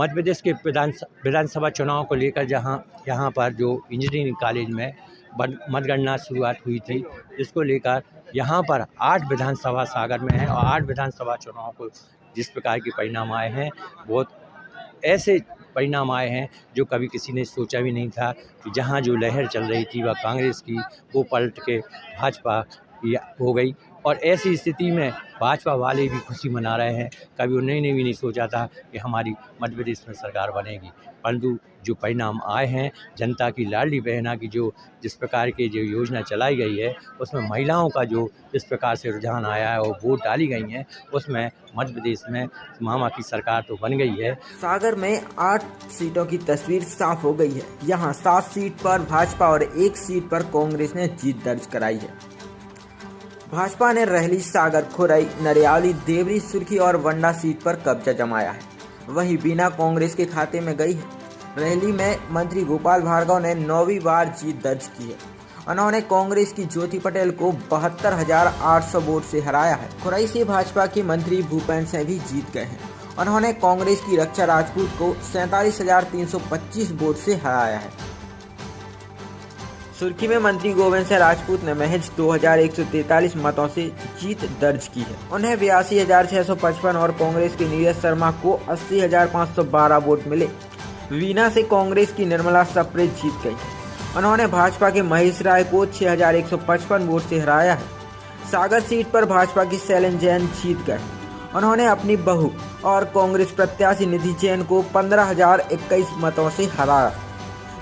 मध्य प्रदेश के विधानसभा चुनाव को लेकर जहां यहाँ पर जो इंजीनियरिंग कॉलेज में मतगणना शुरुआत हुई थी, जिसको लेकर यहाँ पर 8 विधानसभा सागर में है और 8 विधानसभा चुनाव को जिस प्रकार के परिणाम आए हैं, बहुत ऐसे परिणाम आए हैं जो कभी किसी ने सोचा भी नहीं था कि जहाँ जो लहर चल रही थी वह कांग्रेस की, वो पलट के भाजपा की हो गई। और ऐसी स्थिति में भाजपा वाले भी खुशी मना रहे हैं। कभी उन्होंने भी नहीं सोचा था कि हमारी मध्य प्रदेश में सरकार बनेगी, परंतु जो परिणाम आए हैं, जनता की लाडली बहना की जो जिस प्रकार की जो योजना चलाई गई है, उसमें महिलाओं का जो जिस प्रकार से रुझान आया है और वोट डाली गई हैं, उसमें मध्य प्रदेश में मामा की सरकार तो बन गई है। सागर में 8 सीटों की तस्वीर साफ हो गई है। यहाँ 7 सीट पर भाजपा और 1 सीट पर कांग्रेस ने जीत दर्ज कराई है। भाजपा ने रहली, सागर, खुरई, नरियाली, देवरी, सुर्खी और वंडा सीट पर कब्जा जमाया है। वहीं बीना कांग्रेस के खाते में गई है। रहली में मंत्री गोपाल भार्गव ने 9वीं बार जीत दर्ज की है। उन्होंने कांग्रेस की ज्योति पटेल को 72,800 वोट से हराया है। खुरई से भाजपा के मंत्री भूपेंद्र सिंह भी जीत गए हैं। उन्होंने कांग्रेस की रक्षा राजपूत को 47,325 वोट से हराया है। सुर्खी में मंत्री गोविंद सिंह राजपूत ने महज 2,143 मतों से जीत दर्ज की है। उन्हें 82,655 और कांग्रेस के नीरज शर्मा को 80,512 वोट मिले। वीना से कांग्रेस की निर्मला सप्रे जीत गई। उन्होंने भाजपा के महेश राय को 6,155 वोट से हराया है। सागर सीट पर भाजपा की शैलन जैन जीत गए। उन्होंने अपनी बहू और कांग्रेस प्रत्याशी निधि जैन को 15,021 मतों से हराया।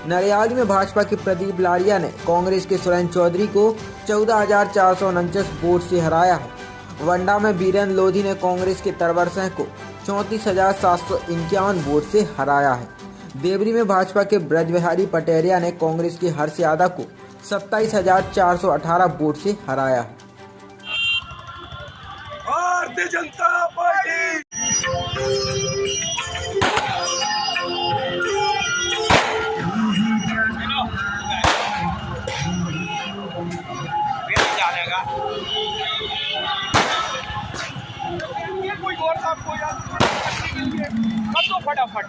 नरियाली में भाजपा के प्रदीप लारिया ने कांग्रेस के सुरेंद्र चौधरी को 14,449 वोट से हराया है। वंडा में बीरेंद्र लोधी ने कांग्रेस के तरवर सिंह को 34,751 वोट से हराया है। देवरी में भाजपा के ब्रजबिहारी पटेरिया ने कांग्रेस के हर्ष यादव को 27,418 वोट से हराया है। भारतीय जनता पार्टी कोई और साहब को यार कर दो फटाफट।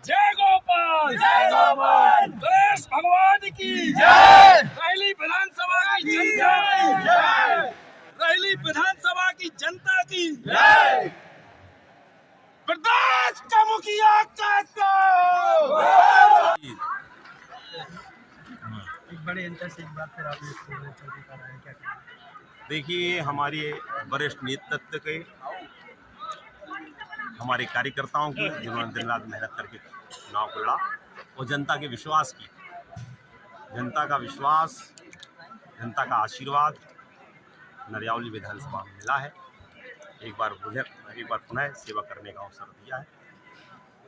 जय गोपाल, जय गोपाल, गणेश भगवान की जय। रहली विधानसभा की जनता की जय। रहली विधानसभा की जनता की जय। प्रदेश का मुखिया एक बड़े अंतर से एक बार फिर आपने क्या कहा? देखिए, हमारे वरिष्ठ नेतृत्व के, हमारे कार्यकर्ताओं की, जिन्होंने दिन रात मेहनत करके चुनाव को लड़ा, और जनता के विश्वास की, जनता का विश्वास, जनता का आशीर्वाद नरियाली विधानसभा में मिला है। एक बार पुनः सेवा करने का अवसर दिया है।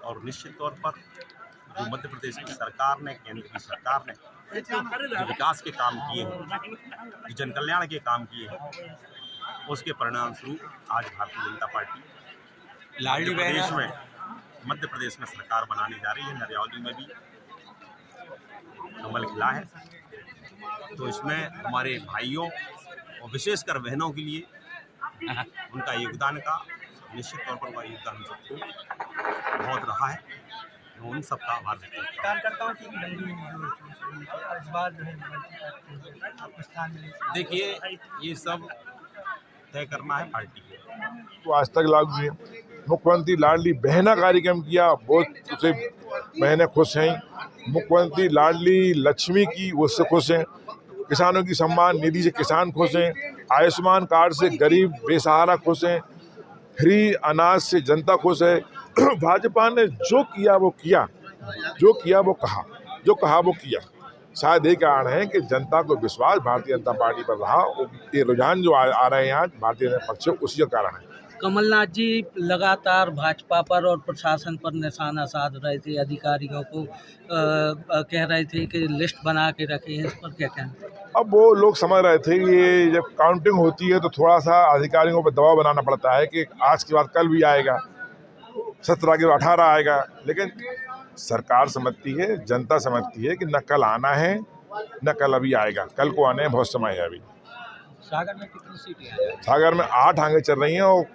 और निश्चित तौर पर जो मध्य प्रदेश की सरकार ने, केंद्र की सरकार ने जो विकास के काम किए हैं, जो जन कल्याण के काम किए हैं, उसके परिणाम स्वरूप आज भारतीय जनता पार्टी मध्य प्रदेश में सरकार बनाने जा रही है। नरियाली में भी कमल खिला है, तो इसमें हमारे भाइयों और विशेषकर बहनों के लिए उनका योगदान का निश्चित तौर पर उनका योगदान हम सबको बहुत रहा है। उन सबका आभार व्यक्त करता हूं। कार्यकर्ताओं की इस बार जो है स्थान मिले। देखिए, ये सब तय करना है पार्टी को। तो आज तक लागू है। मुख्यमंत्री लाडली बहना कार्यक्रम किया, बहुत उसे बहनें खुश हैं। मुख्यमंत्री लाडली लक्ष्मी की उससे खुश हैं। किसानों की सम्मान निधि से किसान खुश हैं। आयुष्मान कार्ड से गरीब बेसहारा खुश हैं। फ्री अनाज से जनता खुश है। भाजपा ने जो किया वो किया, जो किया वो कहा, जो कहा वो किया। शायद यही कारण है कि जनता को विश्वास भारतीय जनता पार्टी पर रहा। ये रुझान जो आ रहे हैं आज भारतीय जनता पक्ष से, उसी का कारण है। कमलनाथ जी लगातार भाजपा पर और प्रशासन पर निशाना साध रहे थे, अधिकारियों को कह रहे थे कि लिस्ट बना के रखें, इस पर क्या कहना? अब वो लोग समझ रहे थे कि ये जब काउंटिंग होती है तो थोड़ा सा अधिकारियों पर दबाव बनाना पड़ता है कि आज के बाद कल भी आएगा, 17 के बाद 18 आएगा। लेकिन सरकार समझती है, जनता समझती है कि न कल आना है न कल अभी आएगा, कल को आने में बहुत समय है। अभी सागर में कितनी सीटें हैं? सागर में 8 आगे चल रही हैं और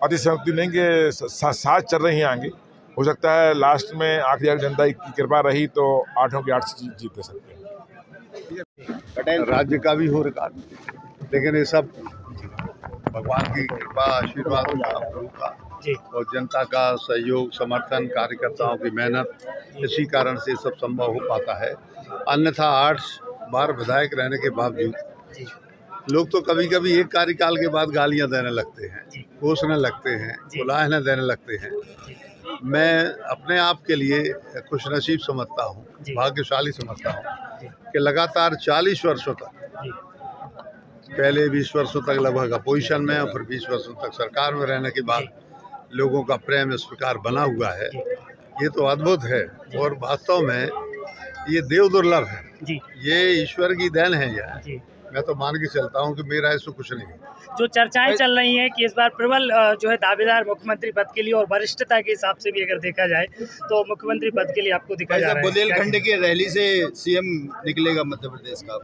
अतिशयोक्ति नहीं कि 7 चल रही हैं आगे। हो सकता है लास्ट में आखिरी जनता की कृपा रही तो 8 की 8 जीत सकते हैं। राज्य का भी हो रहा, लेकिन ये सब भगवान की कृपा आशीर्वाद आप लोगों का और जनता का सहयोग, समर्थन, कार्यकर्ताओं की मेहनत, इसी कारण से सब संभव हो पाता है। अन्यथा 8 बार विधायक रहने के बावजूद लोग तो कभी कभी एक कार्यकाल के बाद गालियां देने लगते हैं, कोसने लगते हैं, बुलाहने देने लगते हैं। मैं अपने आप के लिए खुशनसीब समझता हूँ, भाग्यशाली समझता हूँ कि लगातार 40 वर्षों तक, पहले 20 वर्षों तक लगभग अपोजिशन में और फिर 20 वर्षों तक सरकार में रहने के बाद लोगों का प्रेम इस प्रकार बना हुआ है। ये तो अद्भुत है और वास्तव में ये देव दुर्लभ है, ये ईश्वर की देन है। यह मैं तो मान के चलता हूँ कि मेरा इसमें कुछ नहीं है। जो चर्चाएं चल रही हैं कि इस बार प्रबल जो है दावेदार मुख्यमंत्री पद के लिए और वरिष्ठता के हिसाब से भी अगर देखा जाए तो मुख्यमंत्री पद के लिए आपको दिखाया जा रहा है। बुंदेलखंड की रैली से सीएम निकलेगा मध्य प्रदेश का।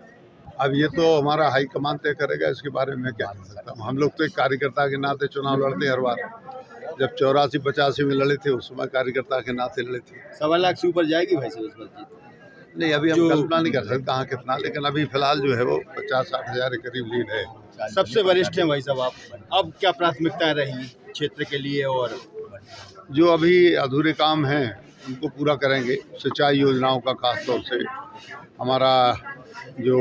अब ये तो हमारा हाईकमान तय करेगा, इसके बारे में क्या कह सकता हूँ। हम लोग तो एक कार्यकर्ता के नाते चुनाव लड़ते हर बार। जब 84-85 में लड़े थे उस समय कार्यकर्ता के नाते लड़े थे। 1.25 लाख से ऊपर जाएगी भाई साहब इस बार जीत? नहीं, अभी हम कल्पना नहीं कर सकते कहाँ कितना, लेकिन अभी फिलहाल जो है वो 50-60 हज़ार के करीब लीड है। सबसे वरिष्ठ हैं भाई साहब आप, अब क्या प्राथमिकताएं रही क्षेत्र के लिए? और जो अभी अधूरे काम हैं उनको पूरा करेंगे। सिंचाई योजनाओं का खासतौर से, हमारा जो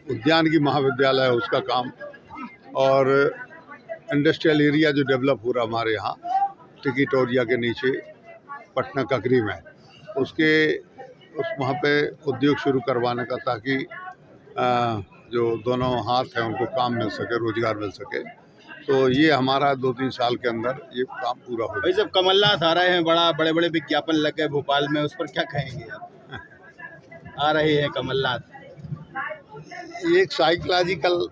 उद्यान की महाविद्यालय है उसका काम, और इंडस्ट्रियल एरिया जो डेवलप हो रहा हमारे यहाँ टिकिटोरिया के नीचे पटना ककरी में, वहाँ पे उद्योग शुरू करवाने का, ताकि जो दोनों हाथ हैं उनको काम मिल सके, रोजगार मिल सके। तो ये हमारा 2-3 साल के अंदर ये काम पूरा हो। भाई साहब कमलनाथ आ रहे हैं, बड़े बड़े विज्ञापन लग गए भोपाल में, उस पर क्या कहेंगे आप? आ रहे हैं कमलनाथ, ये एक साइकोलॉजिकल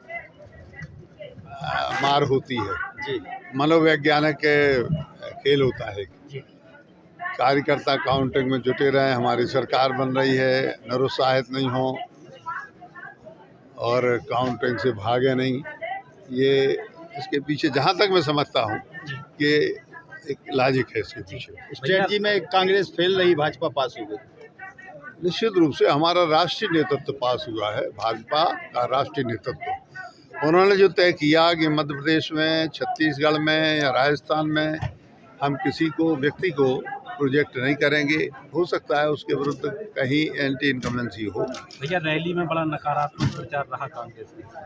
मार होती है जी, मनोवैज्ञानिक खेल होता है। कार्यकर्ता काउंटिंग में जुटे रहे, हमारी सरकार बन रही है, निरुत्साहित नहीं हो और काउंटिंग से भागे नहीं। ये इसके पीछे जहाँ तक मैं समझता हूँ कि एक लॉजिक है इसके पीछे। स्ट्रेटजी में कांग्रेस फेल रही, भाजपा पास हो गई। निश्चित रूप से हमारा राष्ट्रीय नेतृत्व पास हुआ है, भाजपा का राष्ट्रीय नेतृत्व। उन्होंने जो तय किया कि मध्य प्रदेश में, छत्तीसगढ़ में या राजस्थान में हम किसी को, व्यक्ति को प्रोजेक्ट नहीं करेंगे। हो सकता है उसके विरुद्ध कहीं एंटी इनकम्बेंसी हो। भैया रैली में बड़ा नकारात्मक प्रचार रहा कांग्रेस का,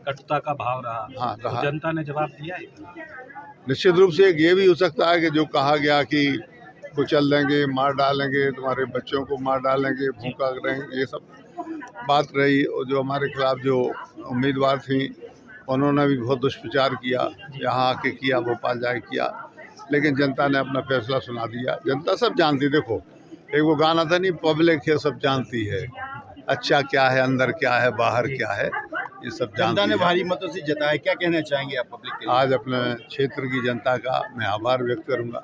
कटुता का भाव रहा। हाँ, तो जनता ने जवाब दिया है। निश्चित रूप से ये भी हो सकता है कि जो कहा गया कि कुचल देंगे, मार डालेंगे, तुम्हारे बच्चों को मार डालेंगे, भूखा करेंगे, ये सब बात रही। और जो हमारे खिलाफ जो उम्मीदवार थी उन्होंने भी बहुत दुष्प्रचार किया, यहाँ आके किया, भोपाल जाके किया, लेकिन जनता ने अपना फैसला सुना दिया। जनता सब जानती, देखो एक वो गाना था नहीं, पब्लिक है सब जानती है, अच्छा क्या है, अंदर क्या है, बाहर क्या है, ये सब जनता ने भारी मतों से जताया। क्या कहना चाहेंगे आप पब्लिक के लिए? आज अपने क्षेत्र की जनता का मैं आभार व्यक्त करूँगा,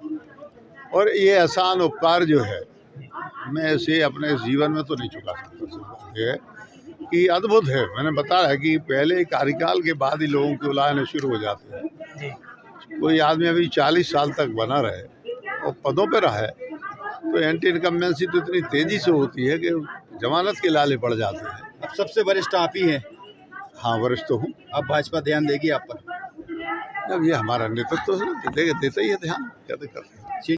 और ये एहसान उपकार जो है मैं इसे अपने जीवन में तो नहीं चुका सकता। ये है कि अद्भुत है, मैंने बताया है कि पहले कार्यकाल के बाद ही लोगों के उलाहने शुरू हो जाते हैं। कोई आदमी अभी 40 साल तक बना रहे और पदों पे रहा है तो एंटी इनकम्बेंसी तो इतनी तेज़ी से होती है कि जमानत के लाले पड़ जाते हैं। अब सबसे वरिष्ठ आप ही हैं। हाँ, वरिष्ठ तो हूँ। अब भाजपा ध्यान देगी आप पर? अब ये हमारा नेतृत्व देता ही है ध्यान, क्या दिक्कत है।